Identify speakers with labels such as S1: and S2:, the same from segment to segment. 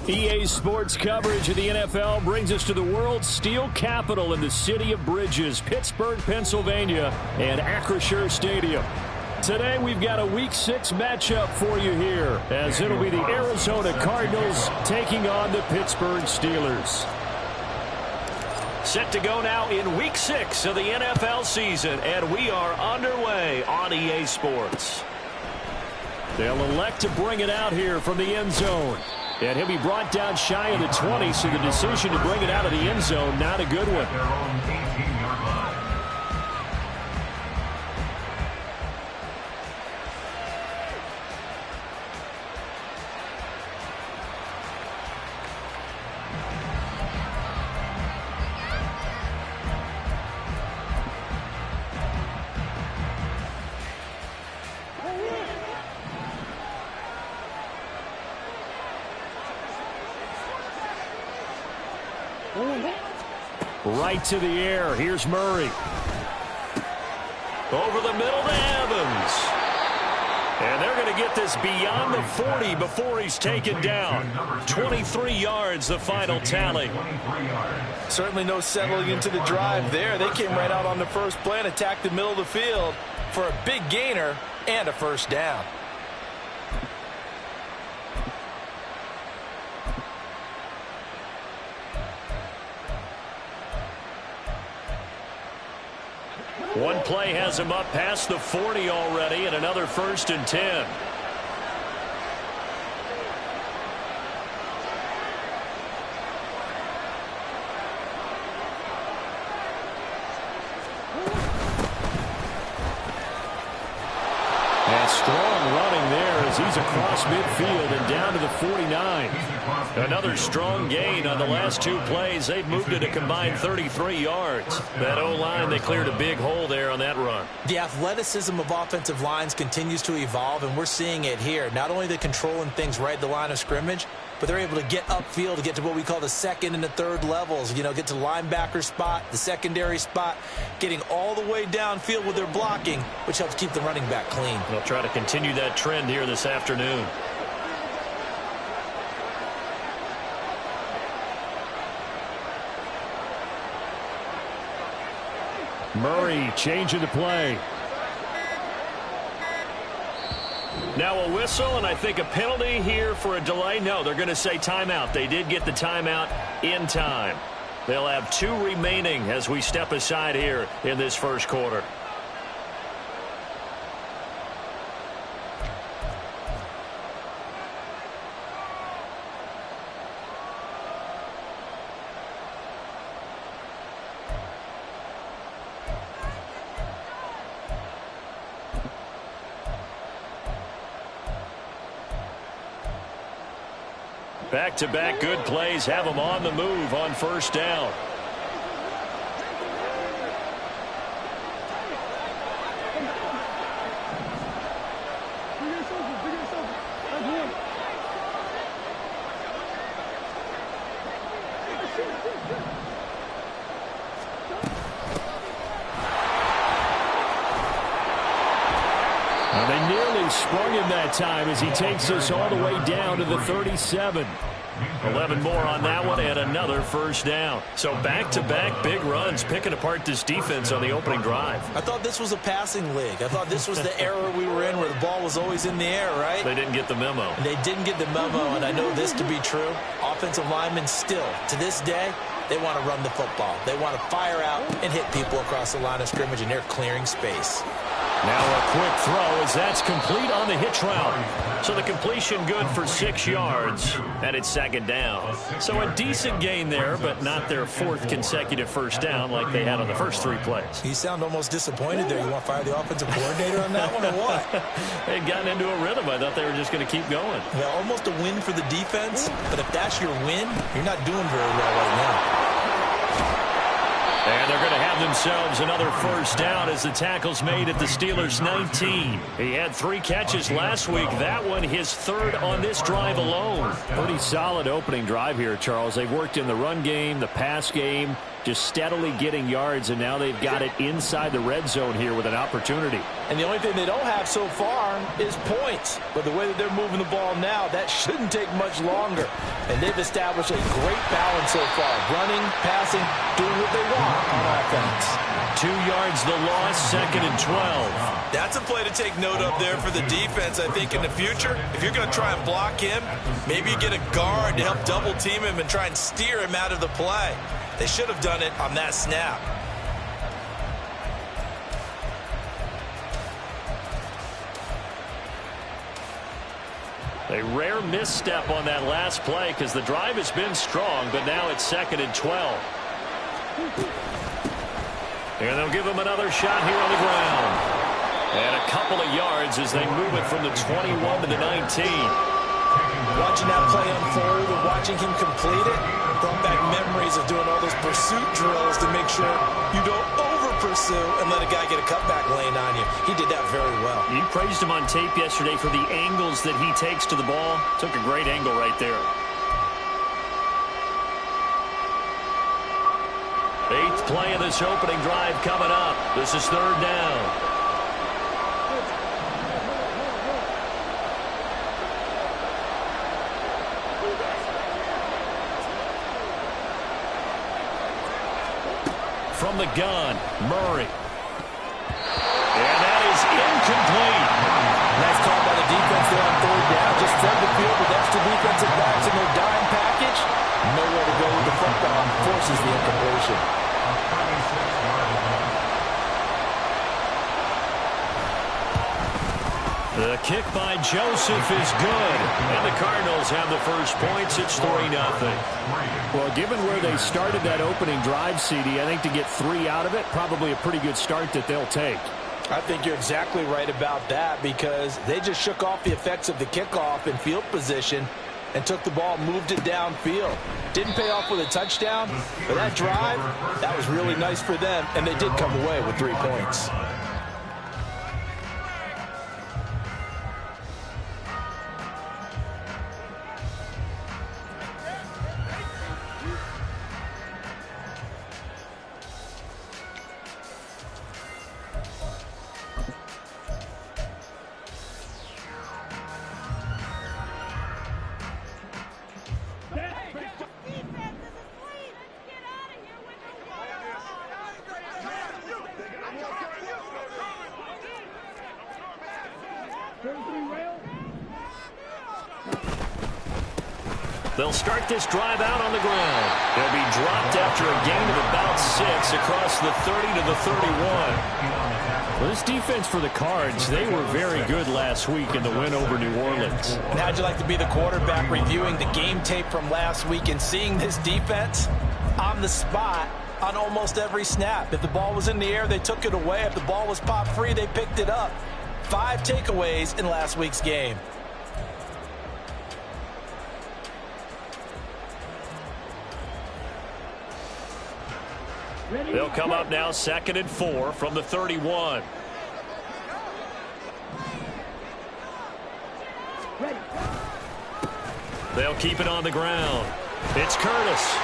S1: EA Sports coverage of the NFL brings us to the world's steel capital in the city of Bridges, Pittsburgh, Pennsylvania, and Acrisure Stadium. Today we've got a Week 6 matchup for you here, as it'll be the Arizona Cardinals taking on the Pittsburgh Steelers. Set to go now in Week 6 of the NFL season, and we are underway on EA Sports. They'll elect to bring it out here from the end zone. And he'll be brought down shy of the 20, so the decision to bring it out of the end zone, not a good one. Right to the air. Here's Murray. Over the middle to Evans. And they're going to get this beyond the 40 before he's taken down. 23 yards, the final tally.
S2: Certainly no settling into the drive there. They came right out on the first play and attacked the middle of the field for a big gainer and a first down.
S1: One play has him up past the 40 already, and another 1st and 10. And strong running there as he's across midfield and down to the 49. Another strong gain on the last 2 plays. They've moved it a combined 33 yards. That O-line, they cleared a big hole there on that run.
S2: The athleticism of offensive lines continues to evolve, and we're seeing it here. Not only they're controlling things right at the line of scrimmage, but they're able to get upfield to get to what we call the second and the third levels. You know, get to the linebacker spot, the secondary spot, getting all the way downfield with their blocking, which helps keep the running back clean.
S1: They'll try to continue that trend here this afternoon. Murray changing the play. Now a whistle, and I think a penalty here for a delay. No, they're going to say timeout. They did get the timeout in time. They'll have 2 remaining as we step aside here in this first quarter. Back-to-back good plays have them on the move on first down. Now they nearly sprung him that time as he takes us all the way down to the 37. 11 more on that one and another first down. So back-to-back big runs picking apart this defense on the opening drive.
S2: I thought this was a passing league. I thought this was the era we were in where the ball was always in the air, right?
S1: They didn't get the memo.
S2: They didn't get the memo, and I know this to be true. Offensive linemen still, to this day, they want to run the football. They want to fire out and hit people across the line of scrimmage, and they're clearing space.
S1: Now a quick throw as that's complete on the hitch route. So the completion good for 6 yards, and it's 2nd down. So a decent gain there, but not their 4th consecutive first down like they had on the first 3 plays.
S2: You sound almost disappointed there. You want to fire the offensive coordinator on that one or what?
S1: They'd gotten into a rhythm. I thought they were just going to keep going.
S2: Well, almost a win for the defense, but if that's your win, you're not doing very well right now.
S1: And they're going to have themselves another first down as the tackle's made at the Steelers' 19. He had 3 catches last week. That one his 3rd on this drive alone. Pretty solid opening drive here, Charles. They've worked in the run game, the pass game, just steadily getting yards, and now they've got it inside the red zone here with an opportunity.
S2: And the only thing they don't have so far is points. But the way that they're moving the ball now, that shouldn't take much longer. And they've established a great balance so far. Running, passing, doing what they want on offense.
S1: 2 yards the loss, 2nd and 12.
S3: That's a play to take note of there for the defense. I think in the future, if you're going to try and block him, maybe you get a guard to help double team him and try and steer him out of the play. They should have done it on that snap.
S1: A rare misstep on that last play because the drive has been strong, but now it's 2nd and 12. And they'll give him another shot here on the ground. And a couple of yards as they move it from the 21 to the 19.
S2: Watching that play unfold and watching him complete it brought back memories of doing all those pursuit drills to make sure you don't over-pursue and let a guy get a cutback lane on you. He did that very well.
S1: You praised him on tape yesterday for the angles that he takes to the ball. Took a great angle right there. 8th play of this opening drive coming up. This is 3rd down. From the gun, Murray. And that is incomplete.
S2: Nice call by the defense there on 3rd down. Just flood the field with extra defensive backs in their dime package. Nowhere to go with the football. Forces the incompletion.
S1: The kick by Joseph is good. And the Cardinals have the first points. It's 3-0. Well, given where they started that opening drive, CD, I think to get 3 out of it, probably a pretty good start that they'll take.
S2: I think you're exactly right about that because they just shook off the effects of the kickoff in field position and took the ball, moved it downfield. Didn't pay off with a touchdown, but that drive, that was really nice for them, and they did come away with 3 points.
S1: They'll start this drive out on the ground. They'll be dropped after a gain of about 6 across the 30 to the 31. Well, this defense for the Cards, they were very good last week in the win over New Orleans.
S2: And how'd you like to be the quarterback reviewing the game tape from last week and seeing this defense on the spot on almost every snap? If the ball was in the air, they took it away. If the ball was popped free, they picked it up. 5 takeaways in last week's game.
S1: They'll come up now 2nd and 4 from the 31. They'll keep it on the ground. It's Curtis.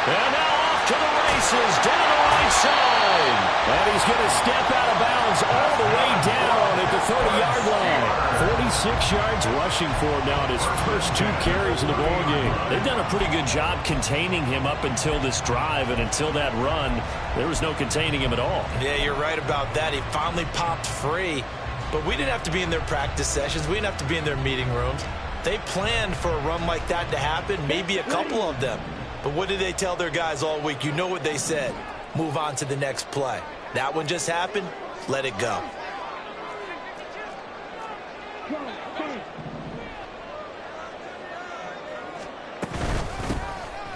S1: And now off to the races down the right side. And he's going to step out of bounds all the way down at the 30-yard line. 46 yards rushing for him now in his first 2 carries in the ballgame. They've done a pretty good job containing him up until this drive, and until that run, there was no containing him at all.
S2: Yeah, you're right about that. He finally popped free. But we didn't have to be in their practice sessions. We didn't have to be in their meeting rooms. They planned for a run like that to happen, maybe a couple of them. But what did they tell their guys all week? You know what they said. Move on to the next play. That one just happened. Let it go.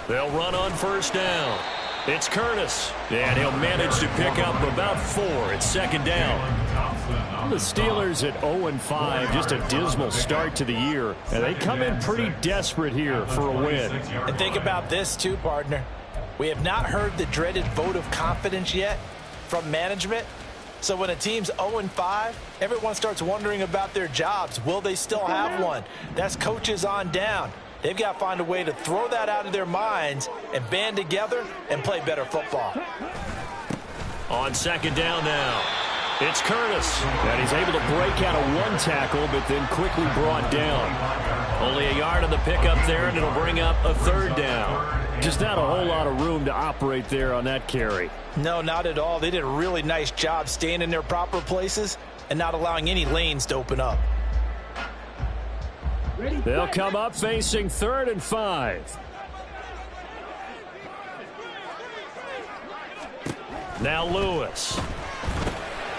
S1: They'll run on 1st down. It's Curtis, and he'll manage to pick up about 4 at 2nd down. The Steelers at 0-5, just a dismal start to the year. And they come in pretty desperate here for a win.
S2: And think about this too, partner. We have not heard the dreaded vote of confidence yet from management. So when a team's 0-5, everyone starts wondering about their jobs. Will they still have one? That's coaches on down. They've got to find a way to throw that out of their minds and band together and play better football.
S1: On second down now, it's Curtis. And he's able to break out of one tackle, but then quickly brought down. Only a yard on the pickup there, and it'll bring up a third down. Just not a whole lot of room to operate there on that carry.
S2: No, not at all. They did a really nice job staying in their proper places and not allowing any lanes to open up.
S1: They'll come up facing 3rd and 5. Now Lewis.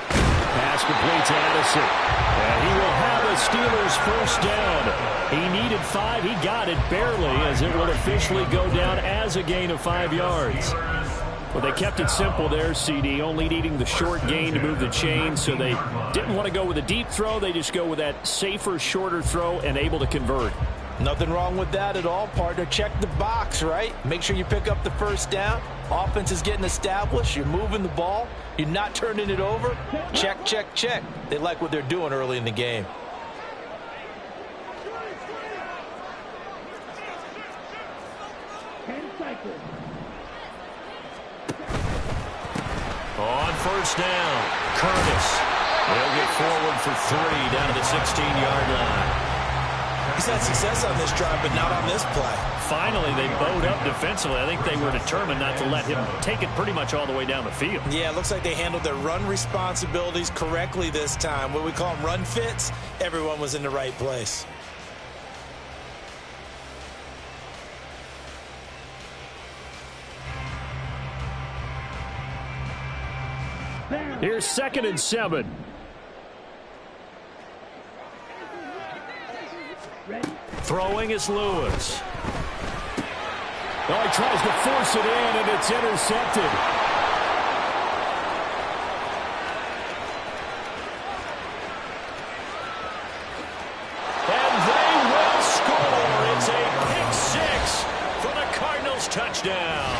S1: Pass complete to Addison. And he will have a Steelers first down. He needed 5. He got it barely, as it will officially go down as a gain of 5 yards. Well, they kept it simple there, CD, only needing the short gain to move the chain, so they didn't want to go with a deep throw. They just go with that safer, shorter throw and able to convert.
S2: Nothing wrong with that at all, partner. Check the box, right? Make sure you pick up the first down. Offense is getting established. You're moving the ball. You're not turning it over. Check, check, check. They like what they're doing early in the game.
S1: On first down, Curtis. They'll get forward for 3 down to the 16-yard line.
S2: He's had success on this drive, but not on this play.
S1: Finally, they bowed up defensively. I think they were determined not to let him take it pretty much all the way down the field.
S2: Yeah, it looks like they handled their run responsibilities correctly this time. What we call them run fits, everyone was in the right place.
S1: Here's 2nd and 7. Throwing is Lewis. Oh, he tries to force it in, and it's intercepted. And they will score. It's a pick 6 for the Cardinals touchdown.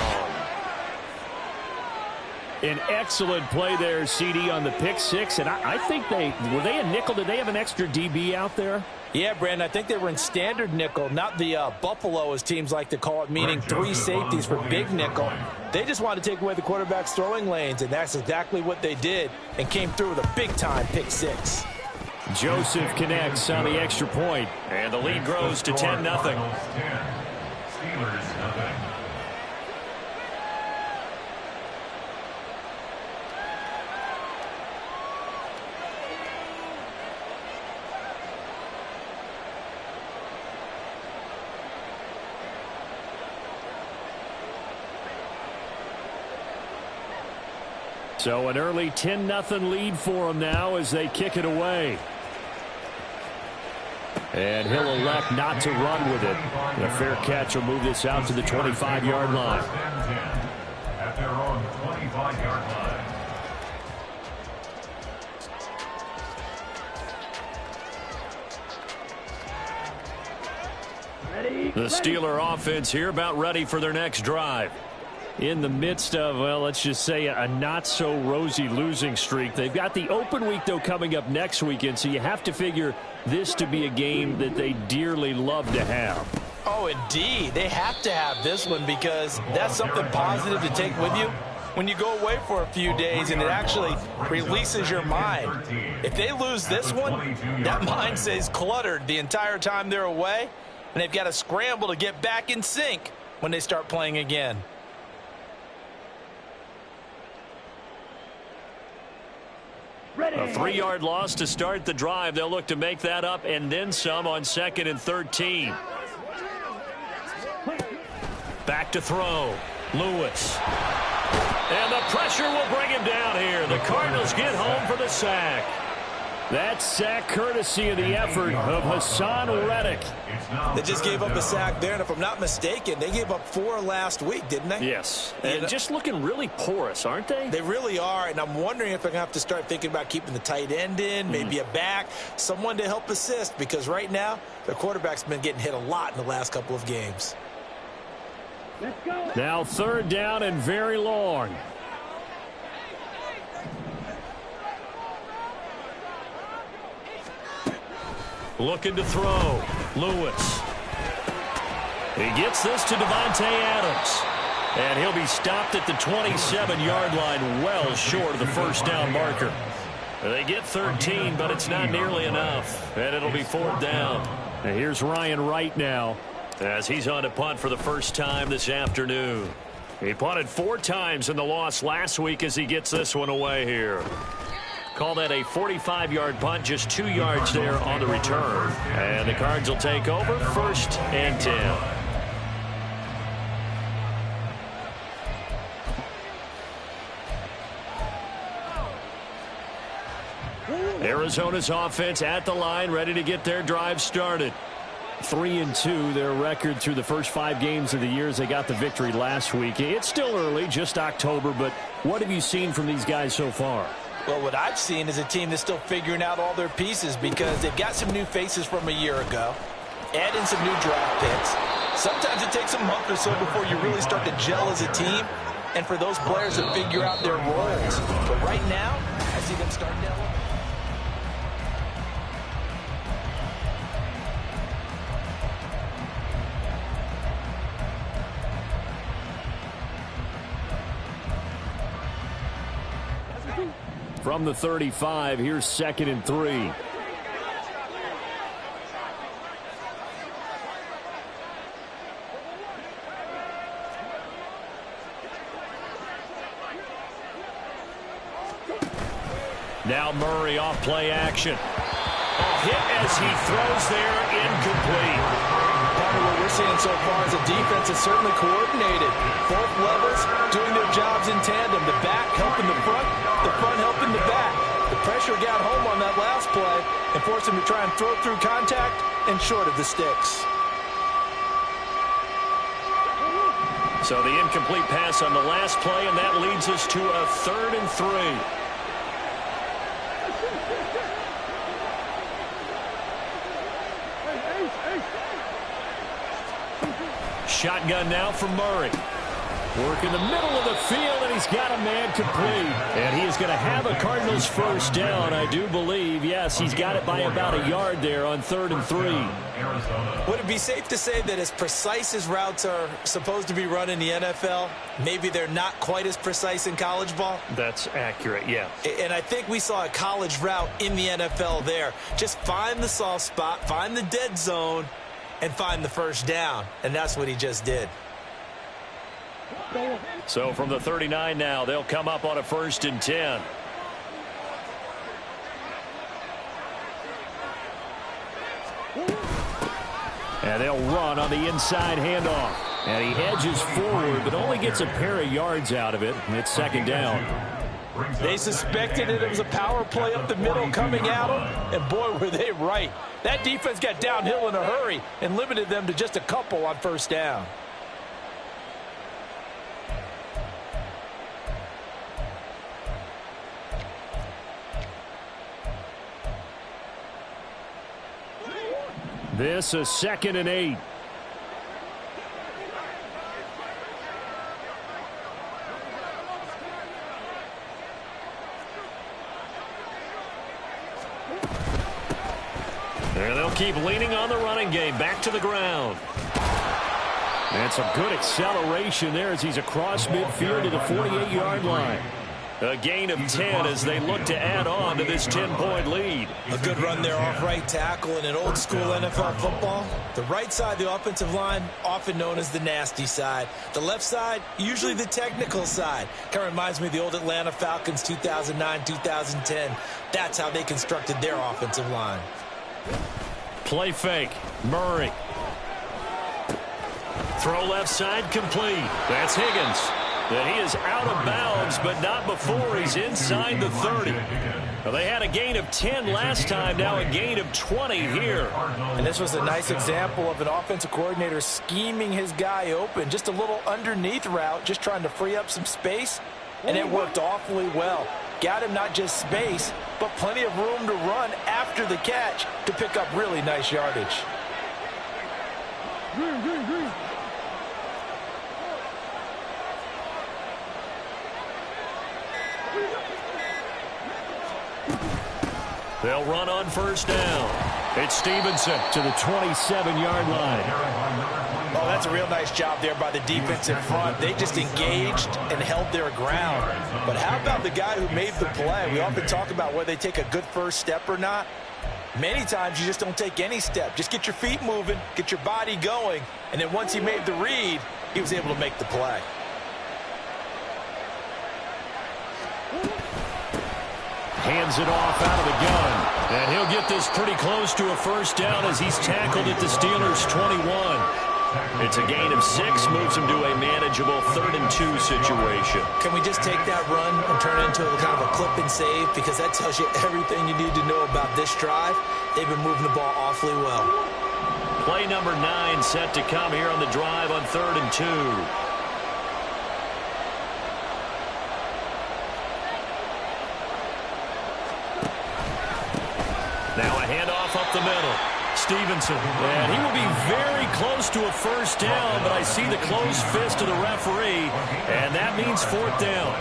S1: An excellent play there, CD, on the pick 6. And I think were they a nickel? Did they have an extra DB out there?
S2: Yeah, Brandon, I think they were in standard nickel, not the Buffalo, as teams like to call it, meaning 3 safeties for big nickel. They just wanted to take away the quarterback's throwing lanes, and that's exactly what they did and came through with a big-time pick 6.
S1: Joseph connects on the extra point, and the lead grows to 10-0. So an early 10-0 lead for them now as they kick it away. And he'll elect not to run with it. And a fair catch will move this out to the 25-yard line. At their own 25-yard line. The Steeler offense here about ready for their next drive. In the midst of, well, let's just say a not-so-rosy losing streak. They've got the open week, though, coming up next weekend, so you have to figure this to be a game that they dearly love to have.
S2: Oh, indeed. They have to have this one because that's something positive to take with you when you go away for a few days, and it actually releases your mind. If they lose this one, that mind stays cluttered the entire time they're away, and they've got to scramble to get back in sync when they start playing again.
S1: A 3-yard loss to start the drive. They'll look to make that up and then some on 2nd and 13. Back to throw. Lewis. And the pressure will bring him down here. The Cardinals get home for the sack. That sack courtesy of the effort of Hassan Reddick.
S2: They just gave up a sack there, and if I'm not mistaken, they gave up 4 last week, didn't they?
S1: Yes. And just looking really porous, aren't they?
S2: They really are, and I'm wondering if they're going to have to start thinking about keeping the tight end in, maybe a back, someone to help assist, because right now, their quarterback's been getting hit a lot in the last couple of games.
S1: Let's go. Now 3rd down and very long. Looking to throw. Lewis. He gets this to Davante Adams. And he'll be stopped at the 27-yard line, well short of the first down marker. They get 13, but it's not nearly enough. And it'll be 4th down. And here's Ryan Wright now, as he's on to punt for the first time this afternoon. He punted 4 times in the loss last week as he gets this one away here. Call that a 45-yard punt, just 2 yards there on the return. And the Cards will take over, 1st and 10. Arizona's offense at the line, ready to get their drive started. 3-2, their record through the first 5 games of the year as they got the victory last week. It's still early, just October, but what have you seen from these guys so far?
S2: Well, what I've seen is a team that's still figuring out all their pieces because they've got some new faces from a year ago, add in some new draft picks. Sometimes it takes a month or so before you really start to gel as a team and for those players to figure out their roles. But right now, I see them starting to elevate.
S1: From the 35, here's 2nd and 3. Now Murray off play action. A hit as he throws there, incomplete.
S2: Part of what we're seeing so far is the defense is certainly coordinated. Both levels doing their jobs in tandem. The back helping the front helping the back. The pressure got home on that last play and forced him to try and throw through contact and short of the sticks.
S1: So the incomplete pass on the last play, and that leads us to a 3rd and 3. Shotgun now from Murray. Work in the middle of the field, and he's got a man complete. And he is going to have a Cardinals first down, I do believe. Yes, he's got it by about a yard there on 3rd and 3.
S2: Would it be safe to say that as precise as routes are supposed to be run in the NFL, maybe they're not quite as precise in college ball?
S1: That's accurate, yeah.
S2: And I think we saw a college route in the NFL there. Just find the soft spot, find the dead zone, and find the first down. And that's what he just did.
S1: So from the 39 now, they'll come up on a 1st and 10. And they'll run on the inside handoff. And he edges forward, but only gets a pair of yards out of it. And it's 2nd down.
S2: They suspected it was a power play up the middle coming at them, and boy, were they right. That defense got downhill in a hurry and limited them to just a couple on 1st down.
S1: This is 2nd and 8. And they'll keep leaning on the running game. Back to the ground. And some good acceleration there as he's across midfield to the 48-yard line. A gain of 10 as they look to add on to this 10-point lead.
S2: A good run there off right tackle in an old-school NFL football. The right side, the offensive line, often known as the nasty side. The left side, usually the technical side. Kind of reminds me of the old Atlanta Falcons 2009, 2010. That's how they constructed their offensive line.
S1: Play fake. Murray. Throw left side complete. That's Higgins. And he is out of bounds, but not before he's inside the 30. Well, they had a gain of 10 last time, now a gain of 20 here.
S2: And this was a nice example of an offensive coordinator scheming his guy open. Just a little underneath route, just trying to free up some space, and it worked awfully well. Got him not just space, but plenty of room to run after the catch to pick up really nice yardage.
S1: They'll run on 1st down. It's Stevenson to the 27-yard line.
S2: Oh, that's That's a real nice job there by the defense in front. They just engaged and held their ground. But how about the guy who made the play? We often talk about whether they take a good first step or not. Many times you just don't take any step. Just get your feet moving, get your body going, and then once he made the read, he was able to make the play.
S1: Hands it off out of the gun. And he'll get this pretty close to a first down as he's tackled at the Steelers' 21. It's a gain of 6, moves him to a manageable 3rd and 2 situation.
S2: Can we just take that run and turn it into a kind of a clip and save? Because that tells you everything you need to know about this drive. They've been moving the ball awfully well.
S1: Play number 9 set to come here on the drive on 3rd and 2. Now a handoff up the middle. Stevenson, and he will be very close to a first down, but I see the closed fist of the referee, and that means 4th down.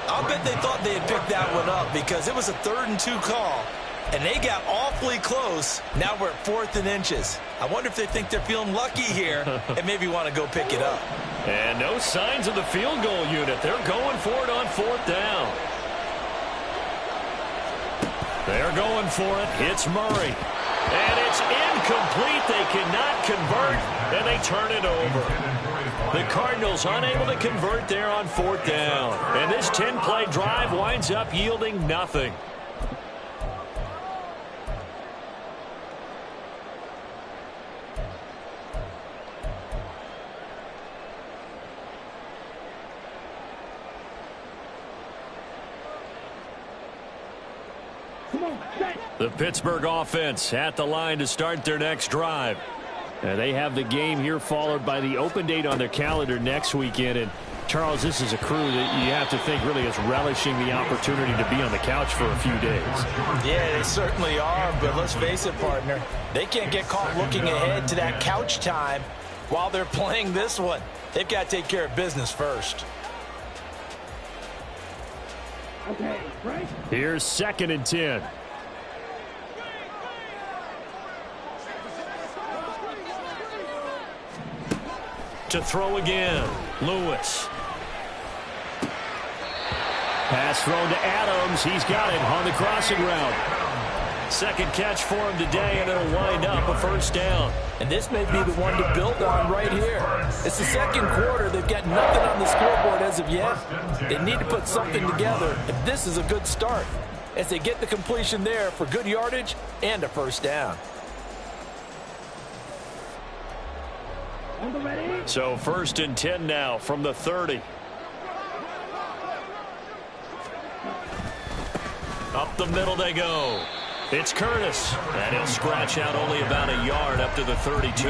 S2: I'll bet they thought they had picked that one up because it was a 3rd and 2 call, and they got awfully close. Now we're at 4th and inches. I wonder if they think they're feeling lucky here and maybe want to go pick it up.
S1: And no signs of the field goal unit. They're going for it on 4th down. They're going for it. It's Murray. And it's incomplete. They cannot convert, and they turn it over. The Cardinals unable to convert there on 4th down. And this 10-play drive winds up yielding nothing. The Pittsburgh offense at the line to start their next drive. And they have the game here followed by the open date on their calendar next weekend. And Charles, this is a crew that you have to think really is relishing the opportunity to be on the couch for a few days.
S2: Yeah, they certainly are, but let's face it, partner. They can't get caught looking ahead to that couch time while they're playing this one. They've got to take care of business first.
S1: Okay, right. Here's 2nd and 10. To throw again, Lewis. Pass thrown to Adams. He's got it on the crossing route. 2nd catch for him today, and it'll wind up a first down.
S2: And this may be the one to build on right here. It's the 2nd quarter. They've got nothing on the scoreboard as of yet. They need to put something together, and this is a good start as they get the completion there for good yardage and a first down.
S1: So 1st and 10 now from the 30. Up the middle they go. It's Curtis, and he'll scratch out only about a yard up to the 32.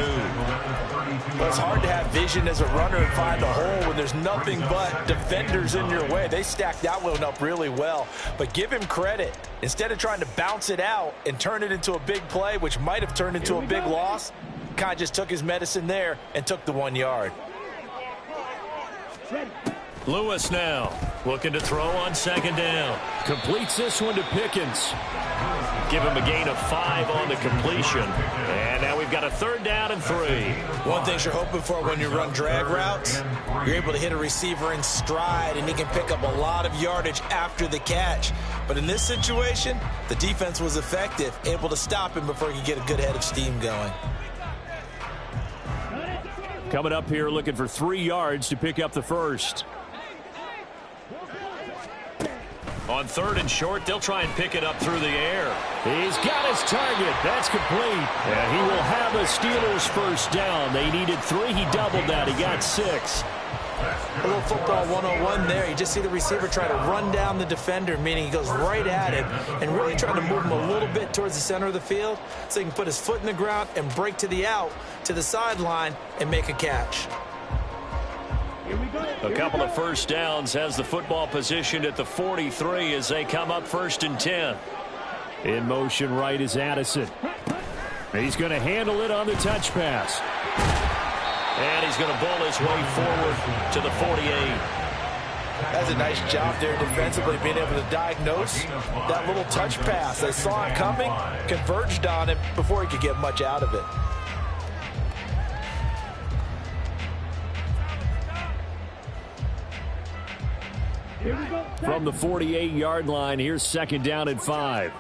S2: Well, it's hard to have vision as a runner and find a hole when there's nothing but defenders in your way. They stacked that one up really well. But give him credit. Instead of trying to bounce it out and turn it into a big play, which might have turned into a big loss, kind of just took his medicine there and took the 1 yard.
S1: Lewis now looking to throw on 2nd down. Completes this one to Pickens. Give him a gain of 5 on the completion. And now we've got a 3rd down and 3.
S2: One thing you're hoping for when you run drag routes, you're able to hit a receiver in stride, and he can pick up a lot of yardage after the catch. But in this situation, the defense was effective, able to stop him before he could get a good head of steam going.
S1: Coming up here looking for 3 yards to pick up the first. On 3rd and short, they'll try and pick it up through the air. He's got his target. That's complete. And he will have a Steelers first down. They needed 3. He doubled that. He got 6.
S2: A little football 101 there. You just see the receiver try to run down the defender, meaning he goes right at him and really trying to move him a little bit towards the center of the field so he can put his foot in the ground and break to the out, to the sideline, and make a catch.
S1: A couple of first downs has the football positioned at the 43 as they come up 1st and 10. In motion right is Addison. He's going to handle it on the touch pass. And he's going to bowl his way forward to the 48.
S2: That's a nice job there defensively, being able to diagnose that little touch pass. They saw it coming, converged on it before he could get much out of it.
S1: From the 48-yard line, here's second down and 5.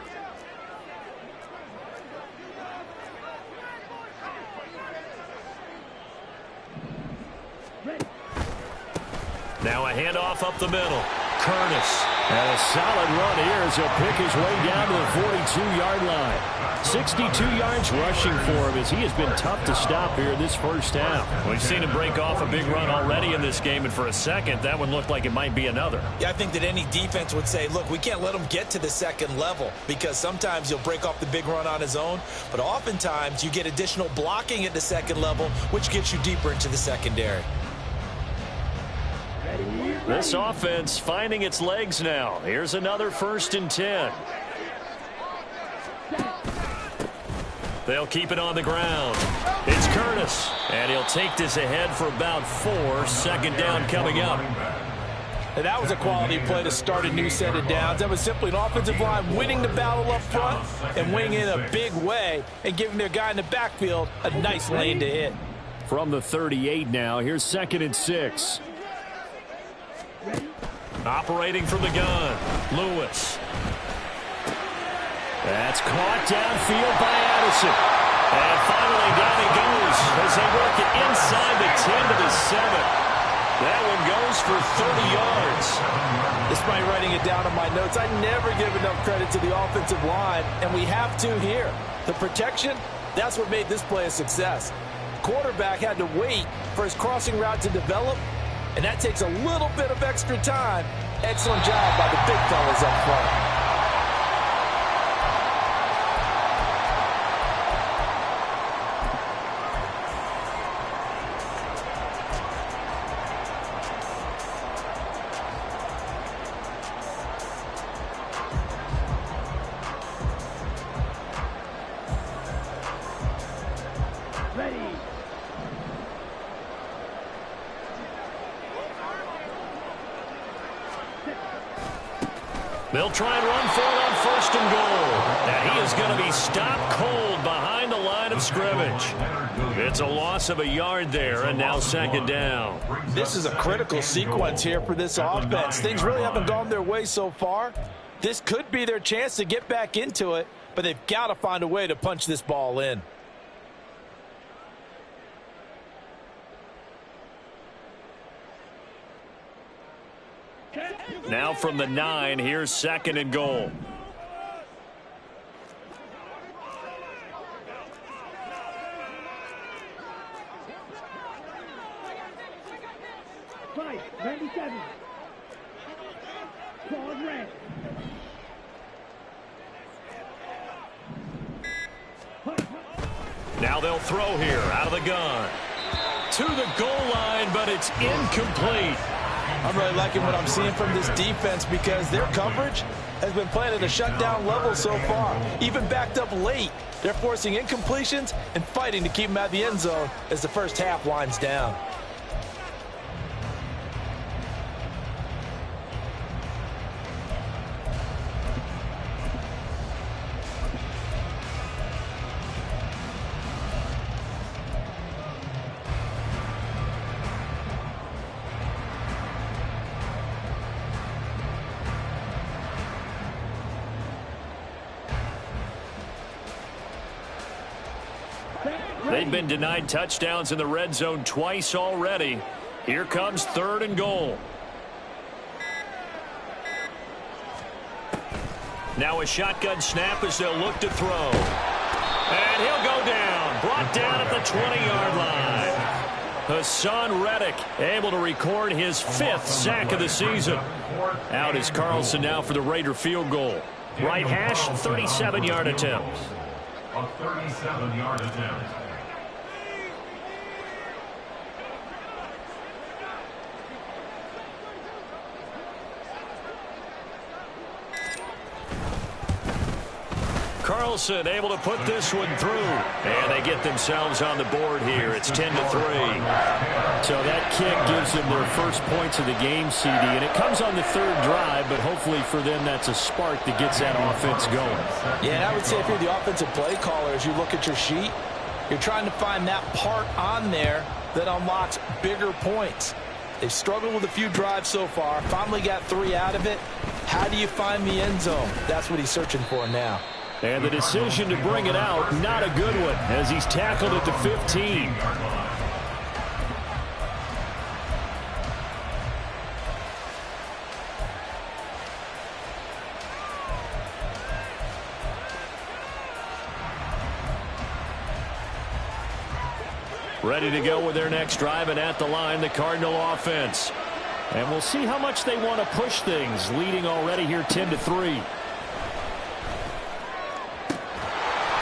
S1: Now a handoff up the middle. Curtis. And a solid run here as he'll pick his way down to the 42-yard line. 62 yards rushing for him as he has been tough to stop here this first half.
S4: We've seen him break off a big run already in this game, and for a second, that one looked like it might be another.
S2: Yeah, I think that any defense would say, look, we can't let him get to the second level because sometimes he'll break off the big run on his own, but oftentimes you get additional blocking at the second level, which gets you deeper into the secondary.
S1: This offense finding its legs now. Here's another 1st and 10. They'll keep it on the ground. It's Curtis. And he'll take this ahead for about 4. Second down coming up.
S2: And that was a quality play to start a new set of downs. That was simply an offensive line winning the battle up front and winning in a big way and giving their guy in the backfield a nice lane to hit.
S1: From the 38 now, here's 2nd and 6.
S4: Operating from the gun, Lewis.
S1: That's caught downfield by Addison. And finally down he goes as they work it inside the 10 to the 7. That one goes for 30 yards.
S2: Despite writing it down on my notes, I never give enough credit to the offensive line, and we have to here. The protection, that's what made this play a success. Quarterback had to wait for his crossing route to develop, and that takes a little bit of extra time. Excellent job by the big fellas up front.
S1: They'll try and run for it on 1st and goal. And he is going to be stopped cold behind the line of scrimmage. It's a loss of a yard there, and now 2nd down.
S2: This is a critical sequence here for this offense. Things really haven't gone their way so far. This could be their chance to get back into it, but they've got to find a way to punch this ball in.
S1: Now from the 9, here's 2nd and goal. Now they'll throw here out of the gun. To the goal line, but it's incomplete.
S2: I'm really liking what I'm seeing from this defense because their coverage has been playing at a shutdown level so far. Even backed up late, they're forcing incompletions and fighting to keep them out of the end zone as the first half winds down.
S1: They've been denied touchdowns in the red zone twice already. Here comes 3rd and goal. Now a shotgun snap as they'll look to throw. And he'll go down. Brought down at the 20-yard line. Hassan Reddick able to record his 5th sack of the season. Out is Carlson now for the Raider field goal. Right hash, 37-yard attempt.
S5: A 37-yard attempt.
S1: Carlson able to put this one through. And they get themselves on the board here. It's 10-3. So that kick gives them their first points of the game, CD. And it comes on the 3rd drive, but hopefully for them that's a spark that gets that offense going.
S2: Yeah, and I would say if you're the offensive play caller, as you look at your sheet, you're trying to find that part on there that unlocks bigger points. They've struggled with a few drives so far. Finally got 3 out of it. How do you find the end zone? That's what he's searching for now.
S1: And the decision to bring it out, not a good one, as he's tackled at the 15. Ready to go with their next drive, and at the line, the Cardinal offense. And we'll see how much they want to push things, leading already here 10-3.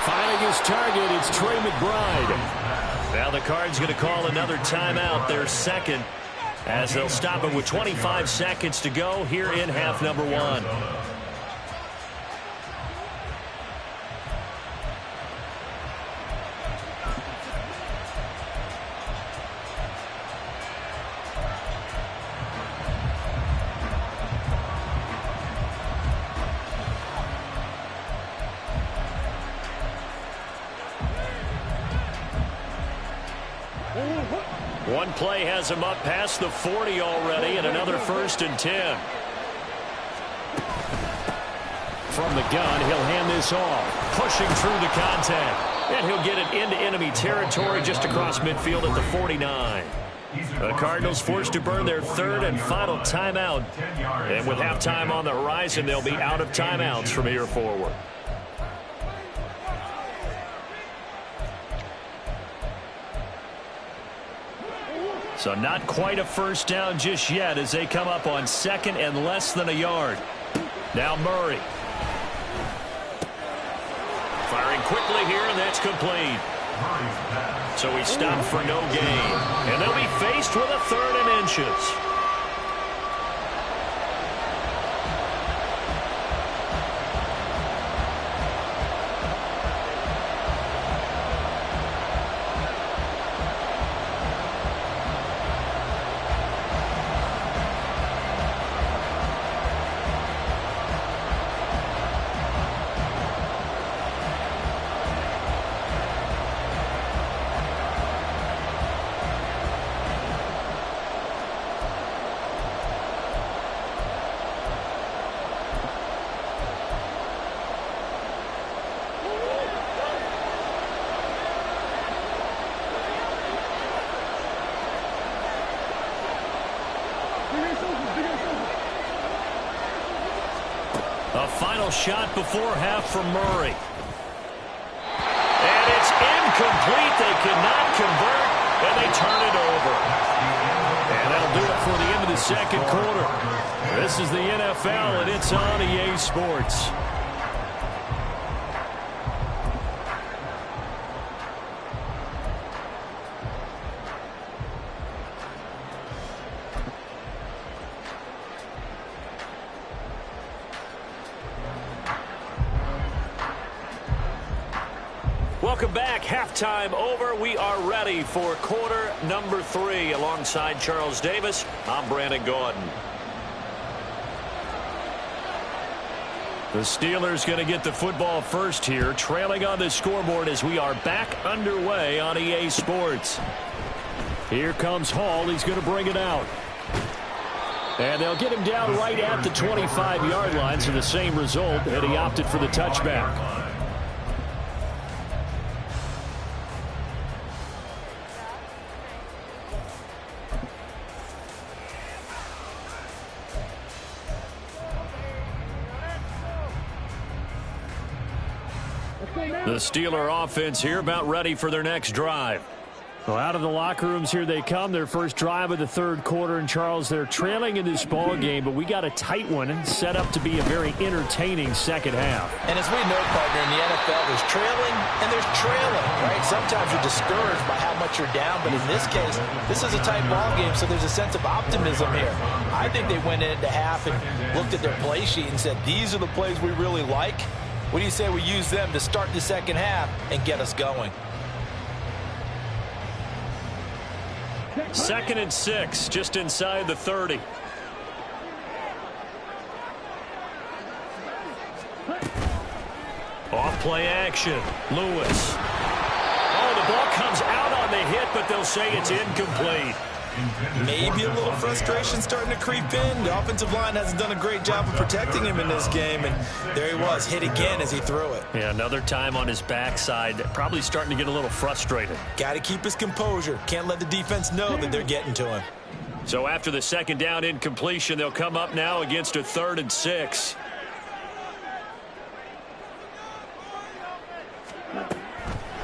S1: Finding his target, it's Trey McBride. Now the Cards going to call another timeout, their second, as they'll stop it with 25 seconds to go here in half number 1. One play has him up past the 40 already, and another 1st and 10. From the gun, he'll hand this off, pushing through the contact. And he'll get it into enemy territory just across midfield at the 49. The Cardinals forced to burn their 3rd and final timeout. And with halftime on the horizon, they'll be out of timeouts from here forward. So not quite a first down just yet as they come up on 2nd and less than a yard. Now Murray. Firing quickly here, and that's complete. So he stopped for no gain. And they'll be faced with a 3rd and inches. A final shot before half from Murray. And it's incomplete. They cannot convert, and they turn it over. And that'll do it for the end of the 2nd quarter. This is the NFL, and it's on EA Sports. Welcome back. Halftime over. We are ready for quarter number 3. Alongside Charles Davis, I'm Brandon Gaudin. The Steelers going to get the football first here, trailing on the scoreboard as we are back underway on EA Sports. Here comes Hall. He's going to bring it out. And they'll get him down right at the 25-yard line, so the same result, and he opted for the touchback. The Steeler offense here about ready for their next drive. Well, out of the locker rooms here they come. Their first drive of the 3rd quarter. And, Charles, they're trailing in this ball game, but we got a tight one and set up to be a very entertaining 2nd half.
S2: And as we know, partner, in the NFL, there's trailing and there's trailing, right? Sometimes you're discouraged by how much you're down, but in this case, this is a tight ball game, so there's a sense of optimism here. I think they went into half and looked at their play sheet and said, these are the plays we really like. What do you say we use them to start the 2nd half and get us going?
S1: 2nd and 6, just inside the 30. Off play action. Lewis. Oh, the ball comes out on the hit, but they'll say it's incomplete.
S2: Maybe a little frustration starting to creep in. The offensive line hasn't done a great job of protecting him in this game, and there he was, hit again as he threw it.
S4: Yeah, another time on his backside, probably starting to get a little frustrated.
S2: Got to keep his composure. Can't let the defense know that they're getting to him.
S4: So after the second down incompletion, they'll come up now against a 3rd and 6.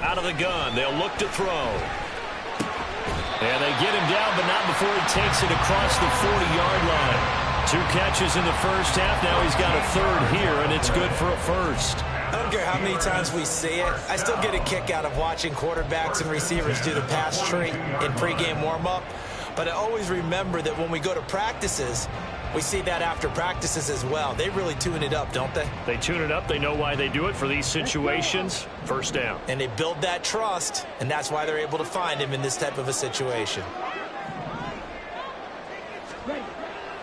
S4: Out of the gun, they'll look to throw. And they get him down, but not before he takes it across the 40-yard line. 2 catches in the first half. Now he's got a 3rd here, and it's good for a 1st.
S2: I don't care how many times we see it. I still get a kick out of watching quarterbacks and receivers do the pass tree in pregame warm-up. But I always remember that when we go to practices, we see that after practices as well. They really tune it up, don't they?
S4: They tune it up. They know why they do it for these situations. 1st down.
S2: And they build that trust, and that's why they're able to find him in this type of a situation.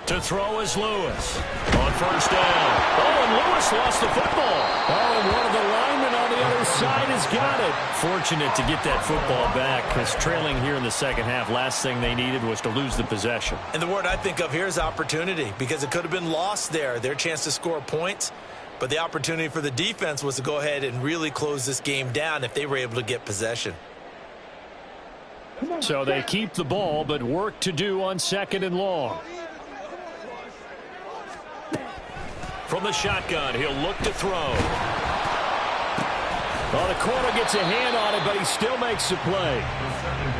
S4: To throw is Lewis on 1st down. Oh, and Lewis lost the football.
S1: Oh, and one of the linemen on the other side has got it.
S4: Fortunate to get that football back, because trailing here in the second half, last thing they needed was to lose the possession.
S2: And the word I think of here is opportunity, because it could have been lost there. Their chance to score points, but the opportunity for the defense was to go ahead and really close this game down if they were able to get possession.
S1: So they keep the ball, but work to do on 2nd and long.
S4: From the shotgun, he'll look to throw.
S1: Well, the corner gets a hand on it, but he still makes the play.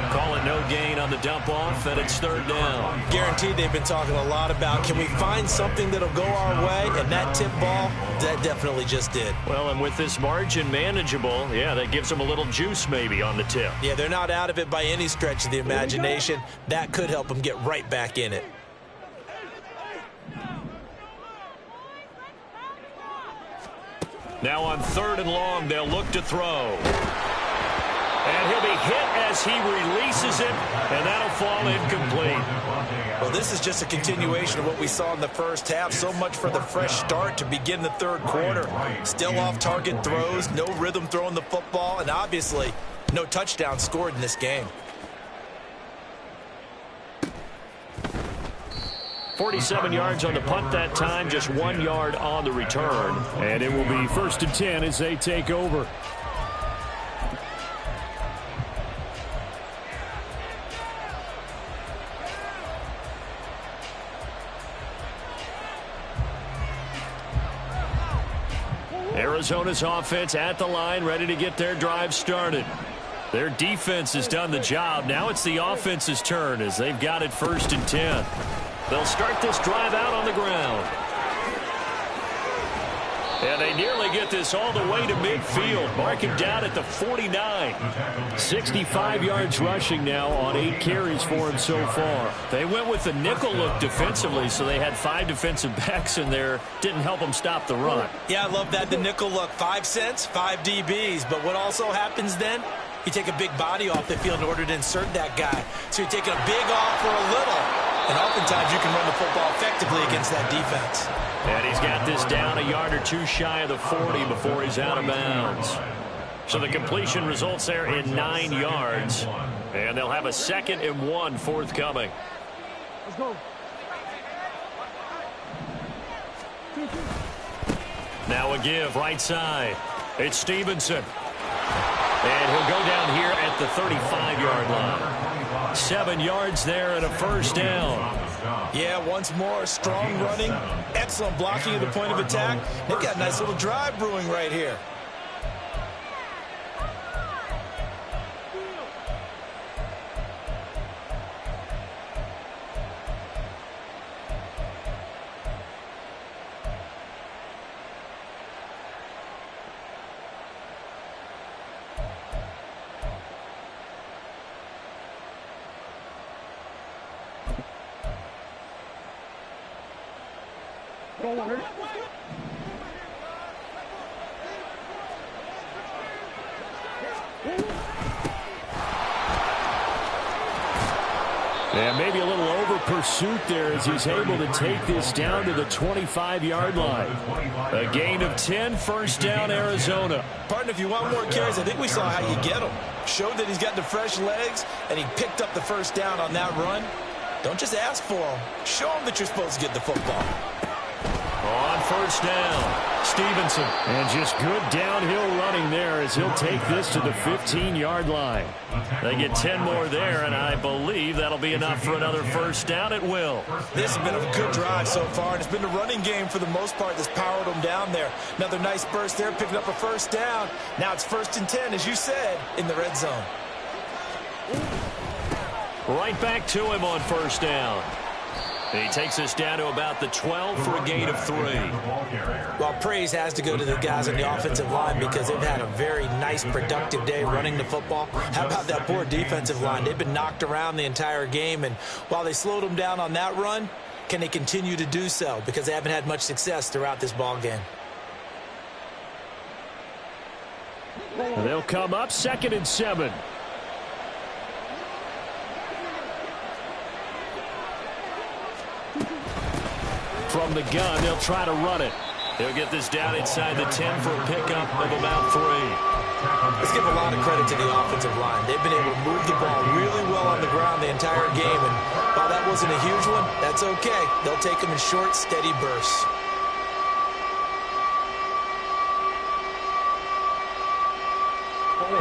S4: Call it no gain on the dump-off, and it's 3rd down.
S2: Guaranteed they've been talking a lot about, can we find something that'll go our way? And that tip ball, that definitely just did.
S4: Well, and with this margin manageable, yeah, that gives them a little juice maybe on the tip.
S2: Yeah, they're not out of it by any stretch of the imagination. That could help them get right back in it.
S4: Now on 3rd and long, they'll look to throw. And he'll be hit as he releases it, and that'll fall incomplete.
S2: Well, this is just a continuation of what we saw in the first half. So much for the fresh start to begin the 3rd quarter. Still off-target throws, no rhythm throwing the football, and obviously no touchdown scored in this game.
S4: 47 yards on the punt that time, just 1 yard on the return.
S1: And it will be 1st and 10 as they take over.
S4: Arizona's offense at the line, ready to get their drive started. Their defense has done the job. Now it's the offense's turn as they've got it 1st and 10. They'll start this drive out on the ground. And they nearly get this all the way to midfield. Mark him down at the 49.
S1: 65 yards rushing now on 8 carries for him so far.
S4: They went with the nickel look defensively, so they had 5 defensive backs in there. Didn't help them stop the run.
S2: Yeah, I love that, the nickel look. 5 cents, 5 DBs. But what also happens then? You take a big body off the field in order to insert that guy. So you're taking a big off for a little. And oftentimes you can run the football effectively against that defense.
S4: And he's got this down a yard or 2 shy of the 40 before he's out of bounds. So the completion results there in 9 yards. And they'll have a 2nd and 1 forthcoming.
S6: Let's go.
S4: Now a give right side. It's Stevenson. And he'll go down here at the 35-yard line. 7 yards there and a 1st down.
S2: Yeah, once more, strong running, excellent blocking at the point of attack. They've got a nice little drive brewing right here.
S1: And maybe a little over pursuit there as he's able to take this down to the 25-yard line. A gain of 10, 1st down, Arizona.
S2: Partner, if you want more carries, I think we saw how you get them. showed that he's got the fresh legs, and he picked up the first down on that run. Don't just ask for him. Show him that you're supposed to get the football.
S4: On first down, Stevenson.
S1: And just good downhill running there as he'll take this to the 15-yard line.
S4: They get 10 more there, and I believe that'll be enough for another first down. It will.
S2: This has been a good drive so far, and it's been the running game for the most part that's powered them down there. Another nice burst there, picking up a first down. Now it's 1st and 10, as you said, in the red zone.
S4: Right back to him on first down. He takes us down to about the 12 for a gain of 3.
S2: Well, praise has to go to the guys on the offensive line because they've had a very nice, productive day running the football. How about that poor defensive line? They've been knocked around the entire game, and while they slowed them down on that run, can they continue to do so? Because they haven't had much success throughout this ball game.
S1: They'll come up 2nd and 7. From the gun, they'll try to run it.
S4: They'll get this down inside the 10 for a pickup of about 3.
S2: Let's give a lot of credit to the offensive line. They've been able to move the ball really well on the ground the entire game, and while that wasn't a huge one, that's okay. They'll take them in short, steady bursts.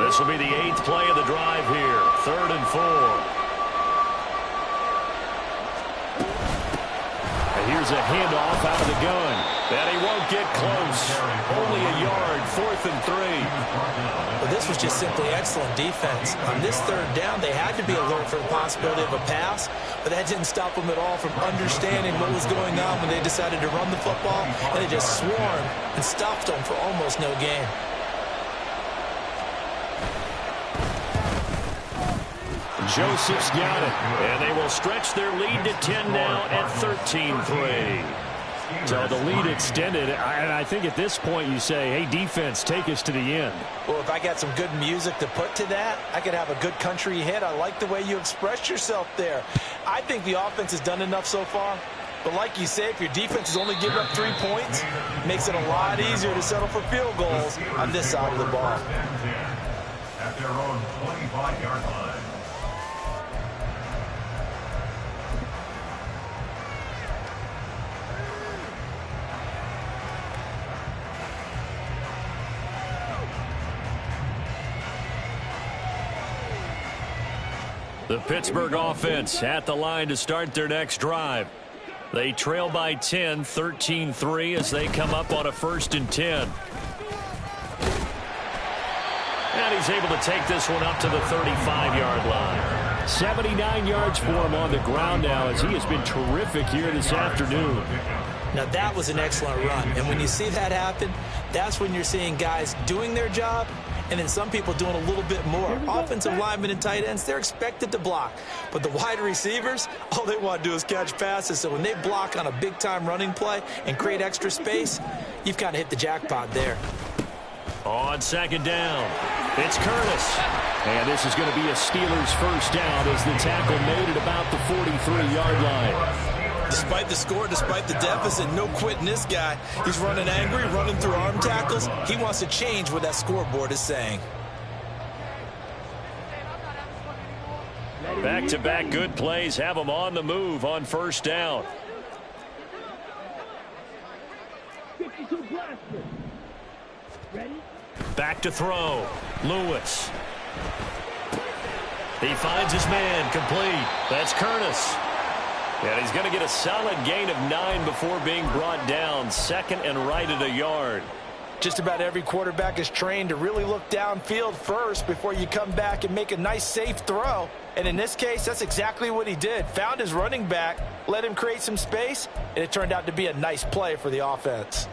S4: This will be the 8th play of the drive here. 3rd and 4.
S1: Here's a handoff out of the gun.
S4: And he won't get close. Only a yard, 4th and 3.
S2: Well, this was just simply excellent defense. On this 3rd down, they had to be alert for the possibility of a pass, but that didn't stop them at all from understanding what was going on when they decided to run the football, and they just swarmed and stopped them for almost no gain.
S1: Joseph's got it.
S4: And they will stretch their lead to 10 now at 13-3.
S1: So the lead extended, and I think at this point you say, hey, defense, take us to the end.
S2: Well, if I got some good music to put to that, I could have a good country hit. I like the way you expressed yourself there. I think the offense has done enough so far. But like you say, if your defense is only giving up 3 points, it makes it a lot easier to settle for field goals on this side of the ball.
S5: At their own 25-yard line.
S4: The Pittsburgh offense at the line to start their next drive. They trail by 10, 13-3 as they come up on a 1st and 10. And he's able to take this one up to the 35-yard line.
S1: 79 yards for him on the ground now as he has been terrific here this afternoon.
S2: Now, that was an excellent run. And when you see that happen, that's when you're seeing guys doing their job and then some people doing a little bit more. Offensive linemen and tight ends, they're expected to block. But the wide receivers, all they want to do is catch passes. So when they block on a big-time running play and create extra space, you've kind of hit the jackpot there.
S4: On 2nd down, it's Curtis.
S1: And this is going to be a Steelers first down as the tackle made at about the 43-yard line.
S2: Despite the score, despite the deficit, no quitting this guy. He's running angry, running through arm tackles. He wants to change what that scoreboard is saying.
S4: Back-to-back good plays have him on the move on first down. Back to throw. Lewis. He finds his man complete. That's Curtis. And he's going to get a solid gain of 9 before being brought down. 2nd and right at a yard.
S2: Just about every quarterback is trained to really look downfield first before you come back and make a nice, safe throw. And in this case, that's exactly what he did. Found his running back, let him create some space, and it turned out to be a nice play for the offense.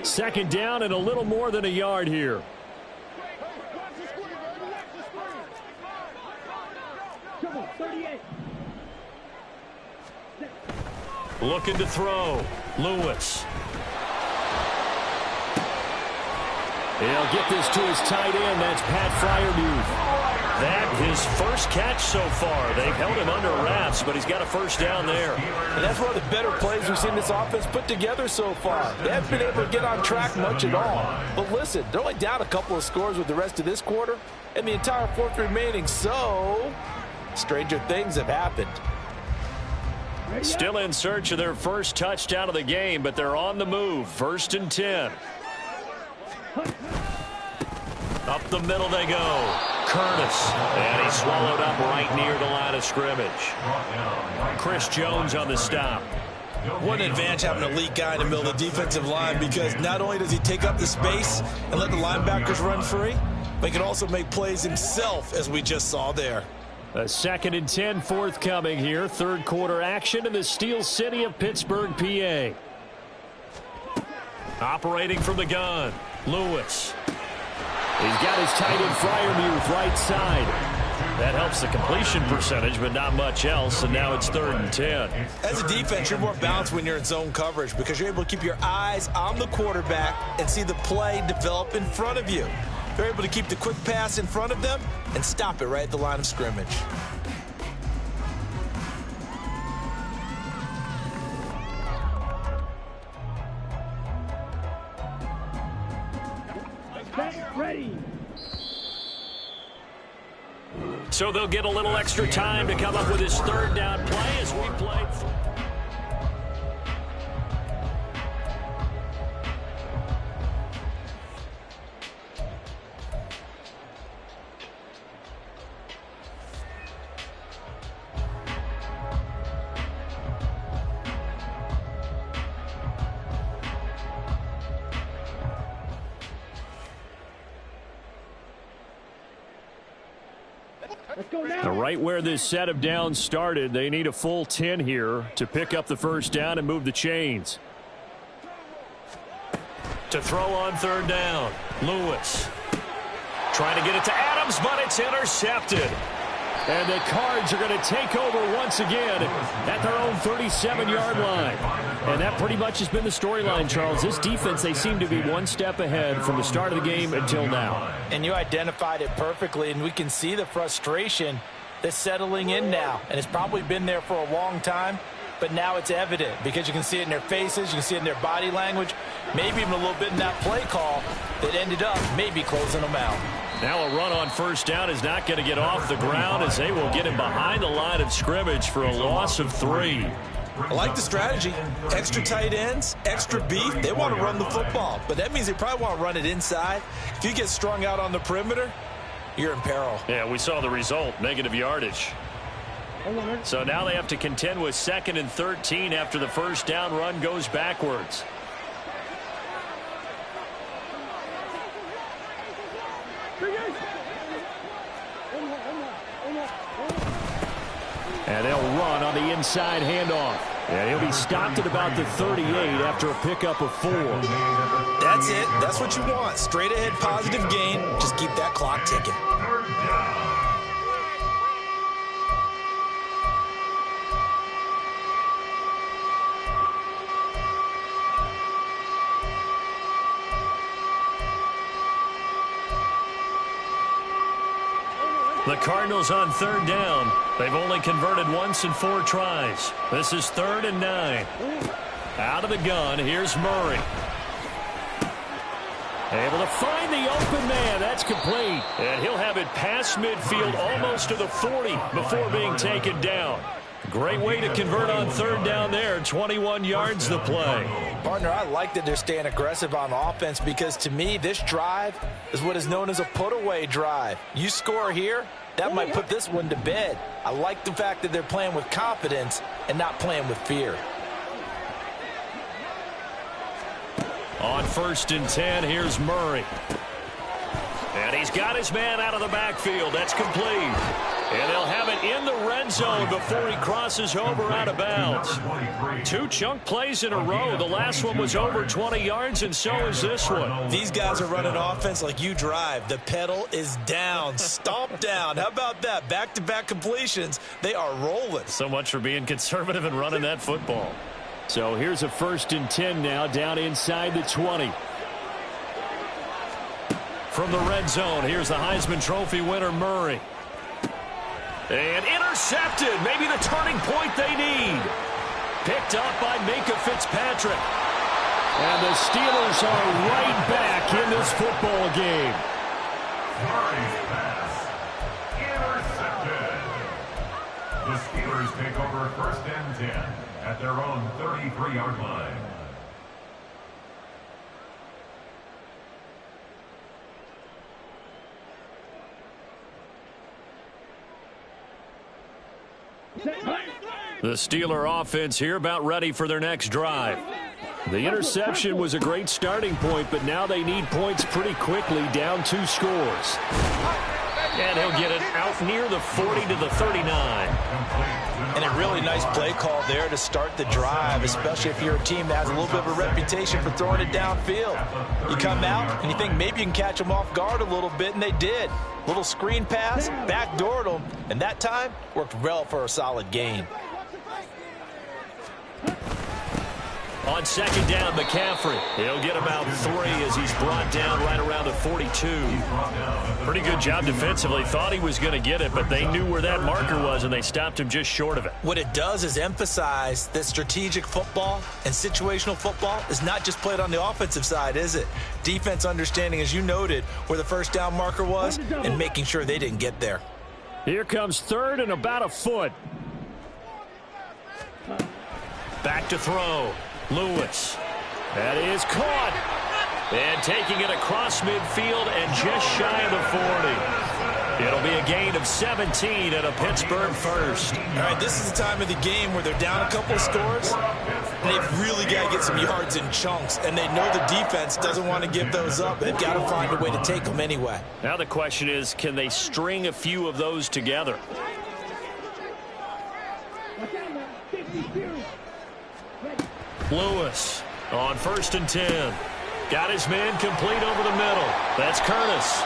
S1: Second down and a little more than a yard here.
S4: Looking to throw. Lewis.
S1: He'll get this to his tight end. That's Pat Freiermuth.
S4: That his first catch so far. They've held him under wraps, but he's got a first down there.
S2: And that's one of the better plays we've seen this offense put together so far. They haven't been able to get on track much at all. But listen, they're only down a couple of scores with the rest of this quarter and the entire fourth remaining. So, stranger things have happened.
S4: Still in search of their first touchdown of the game, but they're on the move. 1st and 10. Up the middle they go. Curtis. And he's swallowed up right near the line of scrimmage. Chris Jones on the stop.
S3: What an advantage having an elite guy in the middle of the defensive line, because not only does he take up the space and let the linebackers run free, but he can also make plays himself, as we just saw there.
S1: A 2nd and 10 forthcoming here. Third quarter action in the Steel City of Pittsburgh, PA.
S4: Operating from the gun, Lewis.
S1: He's got his tight end Freiermuth right side. That helps the completion percentage, but not much else, and now it's 3rd and 10.
S3: As a defense, you're more balanced when you're in zone coverage because you're able to keep your eyes on the quarterback and see the play develop in front of you. They're able to keep the quick pass in front of them and stop it right at the line of scrimmage.
S1: Ready.
S4: So they'll get a little extra time to come up with his 3rd down play as we play.
S1: Right where this set of downs started, they need a full 10 here to pick up the first down and move the chains.
S4: To throw on 3rd down, Lewis. Trying to get it to Adams, but it's intercepted.
S1: And the Cards are going to take over once again at their own 37-yard line. And that pretty much has been the storyline, Charles. This defense, they seem to be one step ahead from the start of the game until now.
S2: And you identified it perfectly, and we can see the frustration that's settling in now. And it's probably been there for a long time, but now it's evident because you can see it in their faces, you can see it in their body language, maybe even a little bit in that play call that ended up maybe closing them out.
S4: Now a run on 1st down is not going to get off the ground as they will get him behind the line of scrimmage for a loss of 3.
S3: I like the strategy. Extra tight ends, extra beef. They want to run the football, but that means they probably want to run it inside. If you get strung out on the perimeter, you're in peril.
S4: Yeah, we saw the result, negative yardage. So now they have to contend with 2nd and 13 after the 1st down run goes backwards.
S1: And they'll run on the inside handoff. And he'll be stopped at about the 38 after a pickup of 4.
S3: That's it. That's what you want. Straight ahead positive gain. Just keep that clock ticking.
S4: The Cardinals on 3rd down. They've only converted once in 4 tries. This is 3rd and 9. Out of the gun, here's Murray.
S1: Able to find the open man. That's complete.
S4: And he'll have it past midfield almost to the 40 before being taken down. Great way to convert on 3rd down there. 21 yards the play.
S2: Partner, I like that they're staying aggressive on offense because to me, this drive is what is known as a put-away drive. You score here, that might put this one to bed. I like the fact that they're playing with confidence and not playing with fear.
S4: On 1st and 10, here's Murray. And he's got his man out of the backfield. That's complete. And they'll have it in the red zone before he crosses over out of bounds. 2 chunk plays in a row. The last one was over 20 yards, and so is this one.
S3: These guys are running offense like you drive. The pedal is down, stomp down. How about that? Back-to-back completions. They are rolling.
S4: So much for being conservative and running that football.
S1: So here's a 1st and 10 now down inside the 20. From the red zone, here's the Heisman Trophy winner, Murray. And intercepted. Maybe the turning point they need. Picked up by Minkah Fitzpatrick. And the Steelers are right back in this football game.
S5: Murray's pass intercepted. The Steelers take over 1st and 10 at their own 33-yard line.
S1: The Steeler offense here about ready for their next drive. The interception was a great starting point, but now they need points pretty quickly, down 2 scores. And he'll get it out near the 40 to the 39.
S2: And a really nice play call there to start the drive, especially if you're a team that has a little bit of a reputation for throwing it downfield. You come out and you think maybe you can catch them off guard a little bit, and they did. Little screen pass, backdoored them, and that time worked well for a solid gain.
S1: On 2nd down, McCaffrey. He'll get about 3 as he's brought down right around the 42. Pretty good job defensively. Thought he was going to get it, but they knew where that marker was, and they stopped him just short of it.
S2: What it does is emphasize that strategic football and situational football is not just played on the offensive side, is it? Defense understanding, as you noted, where the 1st down marker was and making sure they didn't get there.
S1: Here comes 3rd and about a foot. Back to throw. Lewis. That is caught. And taking it across midfield and just shy of the 40. It'll be a gain of 17 and a Pittsburgh first.
S2: All right, this is the time of the game where they're down a couple of scores, and they've really got to get some yards in chunks, and they know the defense doesn't want to give those up. They've got to find a way to take them anyway.
S1: Now the question is, can they string a few of those together? Lewis on 1st and 10. Got his man complete over the middle. That's Curtis.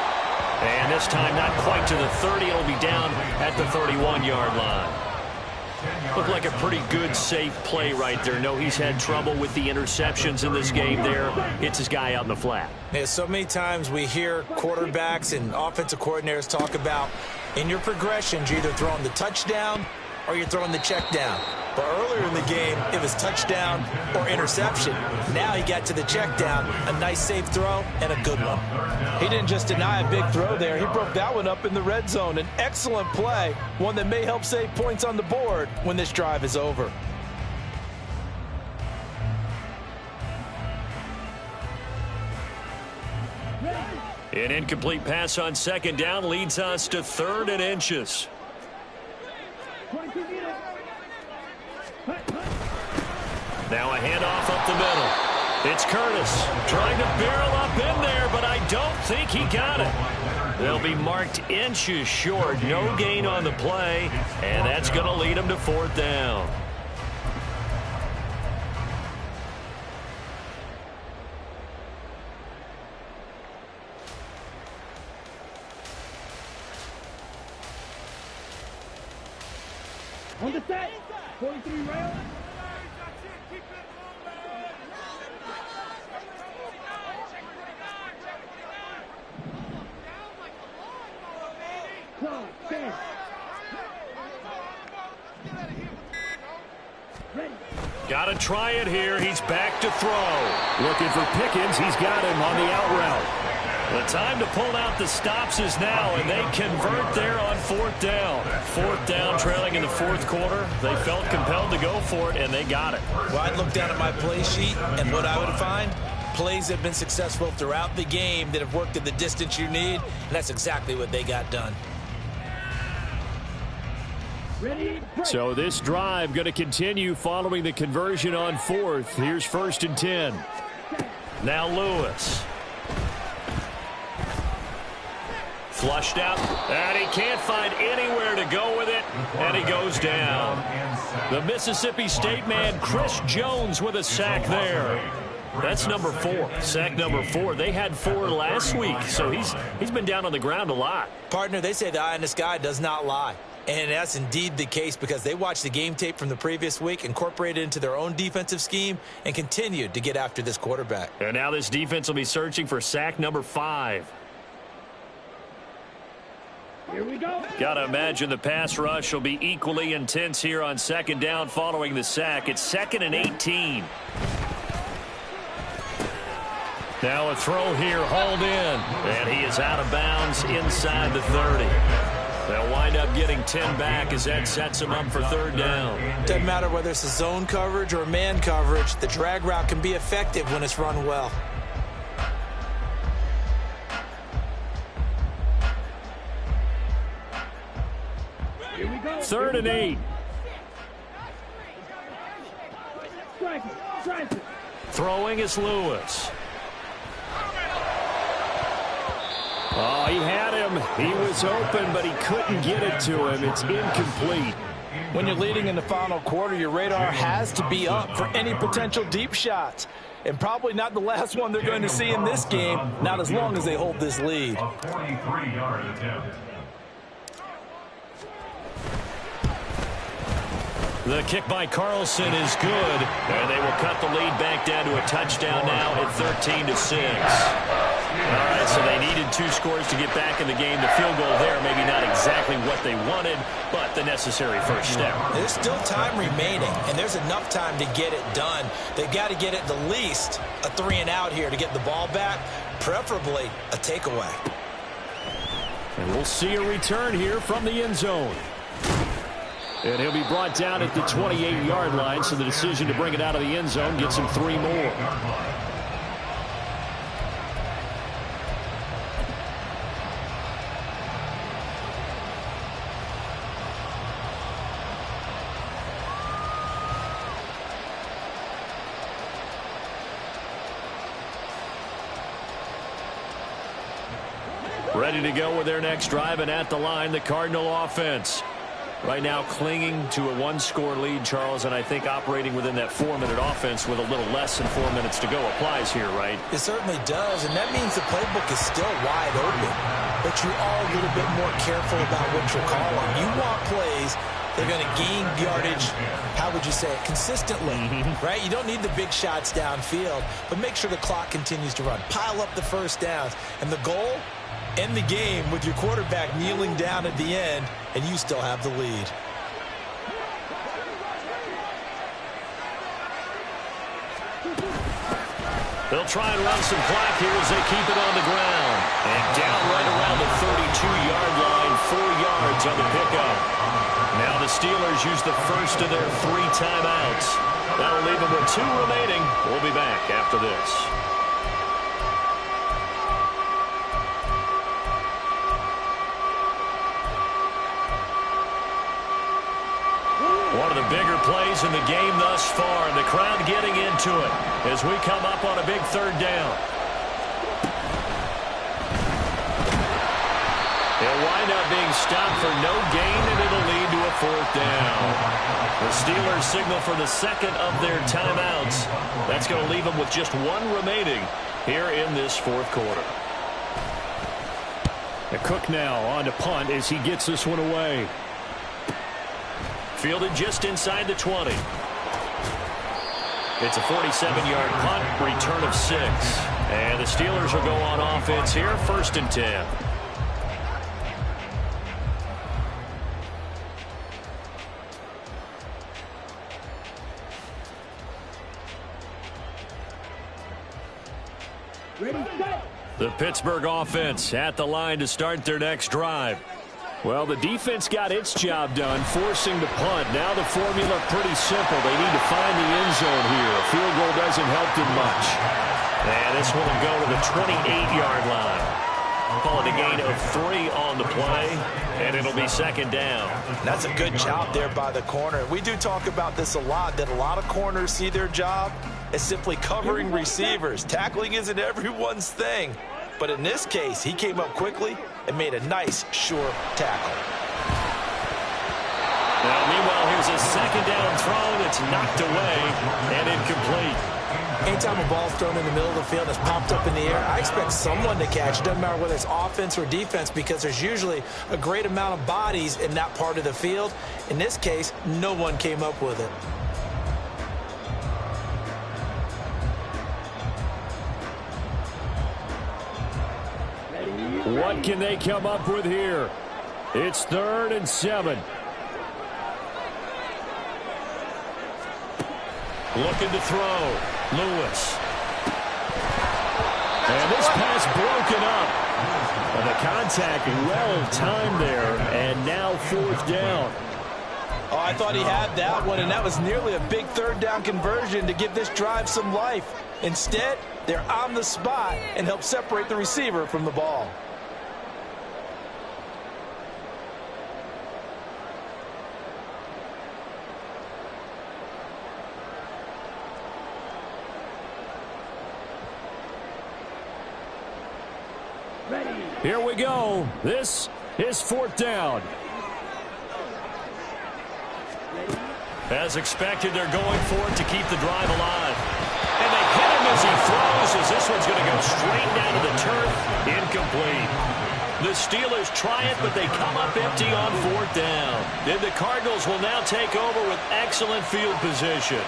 S1: And this time not quite to the 30. It'll be down at the 31-yard line. Looked like a pretty good, safe play right there. No, he's had trouble with the interceptions in this game there. Hits his guy out in the flat.
S2: Yeah, so many times we hear quarterbacks and offensive coordinators talk about in your progressions, you're either throwing the touchdown or you're throwing the check down. But earlier in the game, it was touchdown or interception. Now he got to the check down, a nice safe throw, and a good one. He didn't just deny a big throw there. He broke that one up in the red zone. An excellent play, one that may help save points on the board when this drive is over.
S1: An incomplete pass on 2nd down leads us to 3rd and inches. Now a handoff up the middle. It's Curtis trying to barrel up in there, but I don't think he got it. They'll be marked inches short. No gain on the play, and that's going to lead them to 4th down.
S6: On the set, 43 rail.
S1: Got to try it here. He's back to throw. Looking for Pickens. He's got him on the out route. The time to pull out the stops is now, and they convert there on 4th down. 4th down, trailing in the 4th quarter. They felt compelled to go for it, and they got it.
S2: Well, I'd look down at my play sheet, and what I would find, plays have been successful throughout the game that have worked at the distance you need, and that's exactly what they got done.
S1: So this drive going to continue following the conversion on 4th. Here's 1st and 10. Now Lewis. Flushed out, and he can't find anywhere to go with it, and he goes down. The Mississippi State man, Chris Jones, with a sack there. That's number 4, sack number 4. They had 4 last week, so he's been down on the ground a lot.
S2: Partner, they say the eye in the sky does not lie. And that's indeed the case because they watched the game tape from the previous week, incorporated it into their own defensive scheme, and continued to get after this quarterback.
S1: And now this defense will be searching for sack number 5.
S6: Here we go.
S4: Gotta imagine the pass rush will be equally intense here on second down following the sack. It's 2nd and 18. Now a throw here, hauled in. And he is out of bounds inside the 30. They'll wind up getting 10 back as that sets him up for third down.
S2: Doesn't matter whether it's a zone coverage or man coverage. The drag route can be effective when it's run well.
S6: Here we go.
S4: 3rd and 8.
S6: Strike it. Strike it.
S4: Throwing is Lewis. Oh, he had him. He was open, but he couldn't get it to him. It's incomplete.
S2: When you're leading in the final quarter, your radar has to be up for any potential deep shots. And probably not the last one they're going to see in this game, not as long as they hold this lead.
S5: A 43-yard attempt.
S4: The kick by Carlson is good, and they will cut the lead back down to a touchdown now at 13-6. All right, so they needed 2 scores to get back in the game. The field goal there, maybe not exactly what they wanted, but the necessary first step.
S2: There's still time remaining, and there's enough time to get it done. They've got to get at the least a 3-and-out here to get the ball back, preferably a takeaway.
S1: And we'll see a return here from the end zone. And he'll be brought down at the 28-yard line, so the decision to bring it out of the end zone gets him 3 more. Ready to go with their next drive, and at the line, the Cardinal offense. Right now clinging to a 1-score lead, Charles, and I think operating within that 4-minute offense with a little less than 4 minutes to go applies here, right?
S2: It certainly does, and that means the playbook is still wide open. But you are a little bit more careful about what you're calling. You want plays they're going to gain yardage, how would you say it, consistently, right? You don't need the big shots downfield, but make sure the clock continues to run. Pile up the first downs, and the goal, end the game with your quarterback kneeling down at the end, and you still have the lead.
S4: They'll try and run some clock here as they keep it on the ground. And down right around the 32-yard line, 4 yards on the pickup. Now the Steelers use the first of their 3 timeouts. That'll leave them with 2 remaining. We'll be back after this. One of the bigger plays in the game thus far. The crowd getting into it as we come up on a big 3rd down. They'll wind up being stopped for no gain, and it'll lead to a 4th down. The Steelers signal for the 2nd of their timeouts. That's going to leave them with just 1 remaining here in this 4th quarter.
S1: And Cook now on to punt as he gets this one away.
S4: Fielded just inside the 20. It's a 47-yard punt, return of 6. And the Steelers will go on offense here, 1st and 10. The Pittsburgh offense at the line to start their next drive.
S1: Well, the defense got its job done, forcing the punt. Now the formula pretty simple. They need to find the end zone here. A field goal doesn't help them much.
S4: And this one will go to the 28-yard line. Call it a gain of 3 on the play, and it'll be 2nd down.
S2: That's a good job there by the corner. We do talk about this a lot, that a lot of corners see their job as simply covering receivers. Tackling isn't everyone's thing. But in this case, he came up quickly and made a nice, sure tackle.
S4: Now, meanwhile, here's a 2nd down throw that's knocked away and incomplete.
S2: Anytime a ball's thrown in the middle of the field and it's popped up in the air, I expect someone to catch it. Doesn't matter whether it's offense or defense, because there's usually a great amount of bodies in that part of the field. In this case, no one came up with it.
S1: What can they come up with here? It's 3rd and 7.
S4: Looking to throw. Lewis.
S1: And this pass broken up. And the contact well-timed there. And now 4th down.
S2: Oh, I thought he had that one, and that was nearly a big 3rd down conversion to give this drive some life. Instead, they're on the spot and help separate the receiver from the ball.
S1: Here we go. This is 4th down.
S4: As expected, they're going for it to keep the drive alive. And they hit him as he throws, as this one's going to go straight down to the turf. Incomplete. The Steelers try it, but they come up empty on 4th down. Then the Cardinals will now take over with excellent field position.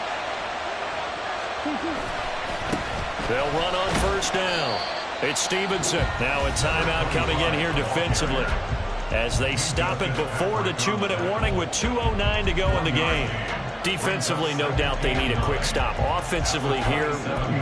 S4: They'll run on 1st down. It's Stevenson. Now a timeout coming in here defensively, as they stop it before the 2-minute warning with 2:09 to go in the game. Defensively, no doubt they need a quick stop. Offensively here,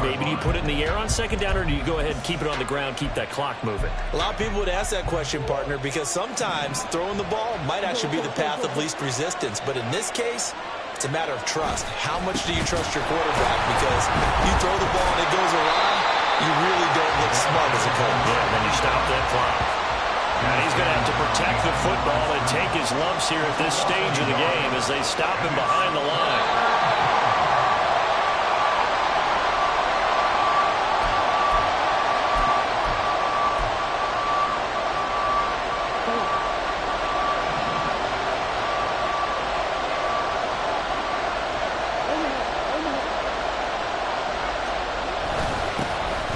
S4: maybe do you put it in the air on 2nd down, or do you go ahead and keep it on the ground, keep that clock moving?
S2: A lot of people would ask that question, partner, because sometimes throwing the ball might actually be the path of least resistance. But in this case, it's a matter of trust. How much do you trust your quarterback? Because you throw the ball and it goes around, you really don't look smart as a coach.
S4: Yeah, then you stop that clock. And he's going to have to protect the football and take his lumps here at this stage of the game as they stop him behind the line.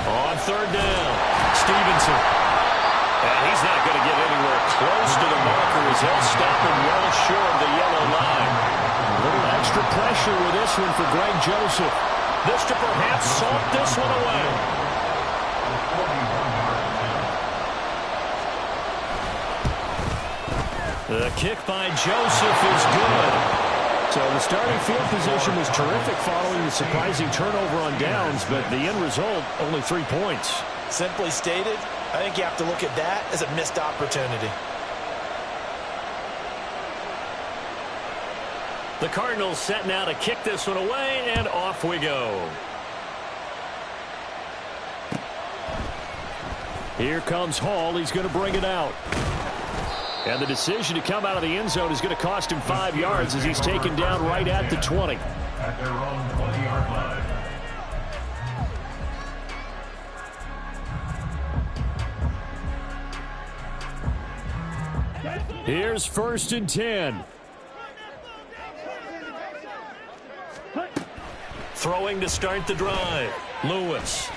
S4: On 3rd down, Stevenson. And he's not going to get anywhere close to the marker as he'll stop him well short of the yellow line.
S1: A little extra pressure with this one for Greg Joseph.
S4: This to perhaps salt this one away. The kick by Joseph is good.
S1: So the starting field position was terrific following the surprising turnover on downs, but the end result, only 3 points.
S2: Simply stated, I think you have to look at that as a missed opportunity.
S4: The Cardinals set now to kick this one away, and off we go.
S1: Here comes Hall. He's going to bring it out. And the decision to come out of the end zone is going to cost him 5 yards as he's taken down right at the 20.
S5: At their own 20-yard line.
S1: Here's 1st and 10.
S4: Throwing to start the drive. Lewis.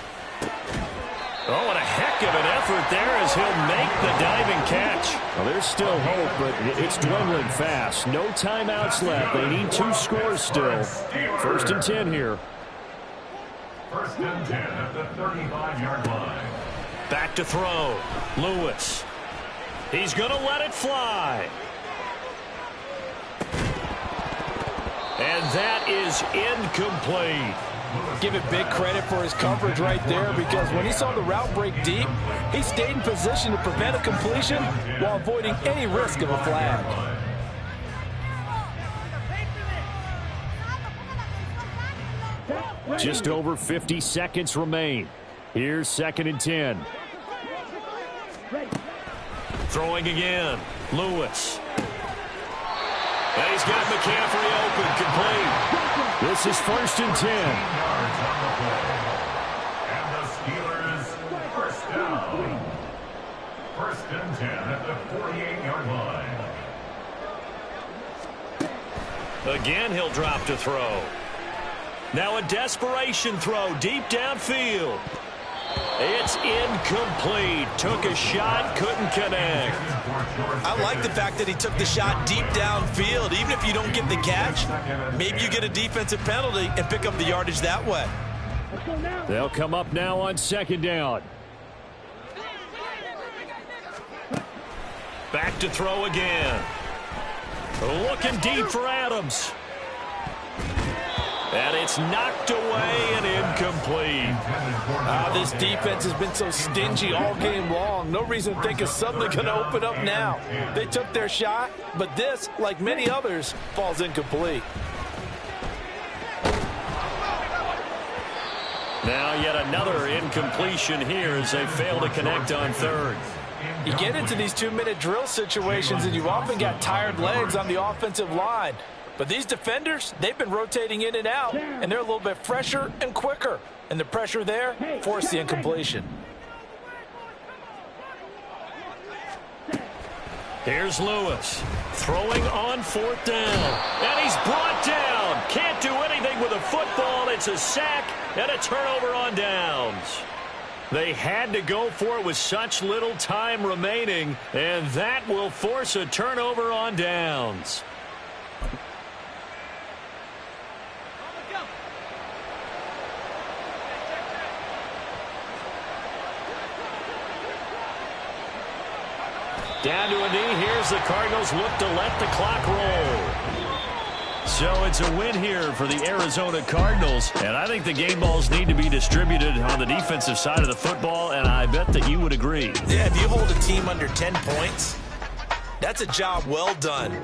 S4: Oh, and a heck of an effort there as he'll make the diving catch.
S1: Well, there's still hope, but it's dwindling fast. No timeouts left. They need 2 scores still. 1st and 10 here.
S5: 1st and 10 at the 35-yard line.
S4: Back to throw. Lewis. He's going to let it fly. And that is incomplete.
S2: Give it big credit for his coverage right there, because when he saw the route break deep, he stayed in position to prevent a completion while avoiding any risk of a flag.
S1: Just over 50 seconds remain. Here's 2nd and 10.
S4: Throwing again. Lewis. And he's got McCaffrey open, complete.
S1: This is 1st and 10.
S5: Yards on the play. And the Steelers, 1st down. 1st and 10 at the 48-yard line.
S4: Again, he'll drop to throw. Now a desperation throw deep downfield. It's incomplete. Took a shot, couldn't connect.
S2: I like the fact that he took the shot deep downfield. Even if you don't get the catch, maybe you get a defensive penalty and pick up the yardage that way.
S1: They'll come up now on 2nd down.
S4: Back to throw again. Looking deep for Adams. And it's knocked away and incomplete.
S2: This defense has been so stingy all game long. No reason to think it's suddenly going to open up now. They took their shot, but this, like many others, falls incomplete.
S4: Now yet another incompletion here as they fail to connect on third.
S2: You get into these 2-minute drill situations, and you've often got tired legs on the offensive line. But these defenders, they've been rotating in and out, and they're a little bit fresher and quicker. And the pressure there forced the incompletion.
S4: Here's Lewis throwing on 4th down. And he's brought down. Can't do anything with a football. It's a sack and a turnover on downs. They had to go for it with such little time remaining, and that will force a turnover on downs. Down to a knee. Here's the Cardinals look to let the clock roll. So it's a win here for the Arizona Cardinals. And I think the game balls need to be distributed on the defensive side of the football, and I bet that you would agree.
S2: Yeah, if you hold a team under 10 points, that's a job well done.